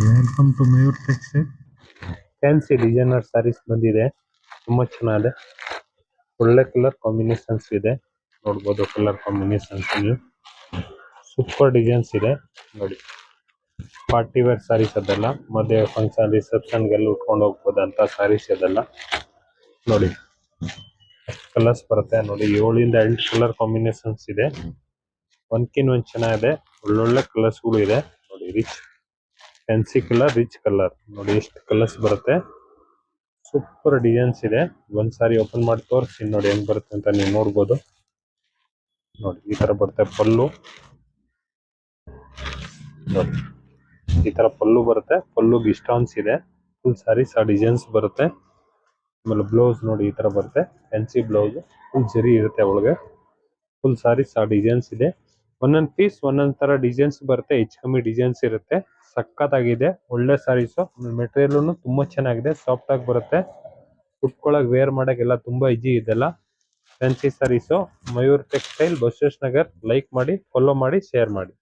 Welcome to Mayur textile. Fancy designer sarees ಬಂದಿದೆ, ತುಂಬಾ ಚೆನ್ನಾಗಿದೆ. ಒಳ್ಳೆ ಕಲರ್ ಕಾಂಬಿನೇಷನ್ಸ್ ಇದೆ, ನೋಡ್ಬೋದು. ಕಲರ್ ಕಾಂಬಿನೇಷನ್ಸ್ ಸೂಪರ್ ಡಿಸೈನ್ಸ್ ಇದೆ ನೋಡಿ. ಪಾರ್ಟಿ ವೇರ್ ಸಾರೀಸ್ ಅದೆಲ್ಲ, ಮದುವೆ ಫಂಕ್ಷನ್ ರಿಸೆಪ್ಷನ್ಗೆಲ್ಲ ಉಟ್ಕೊಂಡು ಹೋಗ್ಬೋದಂತ ಸಾರೀಸ್ ಅದೆಲ್ಲ ನೋಡಿ. ಕಲರ್ಸ್ ಬರುತ್ತೆ ನೋಡಿ, 7 ಇಂದ 8 ಕಲರ್ ಕಾಂಬಿನೇಷನ್ಸ್ ಇದೆ. ಒಂದ್ಕಿನ್ ಒಂದ್ ಚೆನ್ನಾಗಿದೆ, ಒಳ್ಳೊಳ್ಳೆ ಕಲರ್ಸ್ಗಳು ಇದೆ ನೋಡಿ. Rich fancy colour, rich colour ನೋಡಿ, ಎಷ್ಟು ಕಲರ್ಸ್ ಬರುತ್ತೆ. ಸೂಪರ್ ಡಿಸೈನ್ಸ್ ಇದೆ. ಒಂದ್ ಸಾರಿ ಓಪನ್ ಮಾಡಿ ತೋರಿಸ್ತೀನಿ ನೋಡಿ ಹೆಂಗ್ ಬರುತ್ತೆ ಅಂತ ನೀವು ನೋಡ್ಬೋದು ನೋಡಿ. ಈ ತರ ಬರುತ್ತೆ ಪಲ್ಲು ನೋಡಿ, ಈ ತರ ಪಲ್ಲು ಬರುತ್ತೆ. ಪಲ್ಲುಗೆ ಇಸ್ಟಾನ್ಸ್ ಇದೆ. ಫುಲ್ ಸಾರೀಸ್ ಆ ಡಿಸೈನ್ಸ್ ಬರುತ್ತೆ. ಆಮೇಲೆ ಬ್ಲೌಸ್ ನೋಡಿ, ಈ ತರ ಬರುತ್ತೆ. ಫ್ಯಾನ್ಸಿ ಬ್ಲೌಸ್, ಫುಲ್ ಜರಿ ಇರುತ್ತೆ ಒಳಗೆ. ಫುಲ್ ಸಾರೀಸ್ ಆ ಡಿಸೈನ್ಸ್ ಇದೆ. ಒಂದೊಂದ್ ಪೀಸ್ ಒಂದೊಂದ್ ತರ ಡಿಸೈನ್ಸ್ ಬರುತ್ತೆ, ಹೆಚ್ಚು ಕಮ್ಮಿ ಡಿಸೈನ್ಸ್ ಇರುತ್ತೆ. ಸಕ್ಕತ್ತಾಗಿದೆ, ಒಳ್ಳೆ ಸಾರೀಸು. ಮೆಟೀರಿಯಲ್ ತುಂಬಾ ಚೆನ್ನಾಗಿದೆ, ಸಾಫ್ಟ್ ಆಗಿ ಬರುತ್ತೆ. ಉಟ್ಕೊಳಕ್ ವೇರ್ ಮಾಡಕ್ಕೆಲ್ಲ ತುಂಬಾ ಈಜಿ ಇದೆಲ್ಲ. ಫ್ಯಾನ್ಸಿ ಸಾರೀಸು. ಮಯೂರ್ ಟೆಕ್ಸ್ಟೈಲ್, ಬಸವೇಶ್ವರ ನಗರ್. ಲೈಕ್ ಮಾಡಿ, ಫಾಲೋ ಮಾಡಿ, ಶೇರ್ ಮಾಡಿ.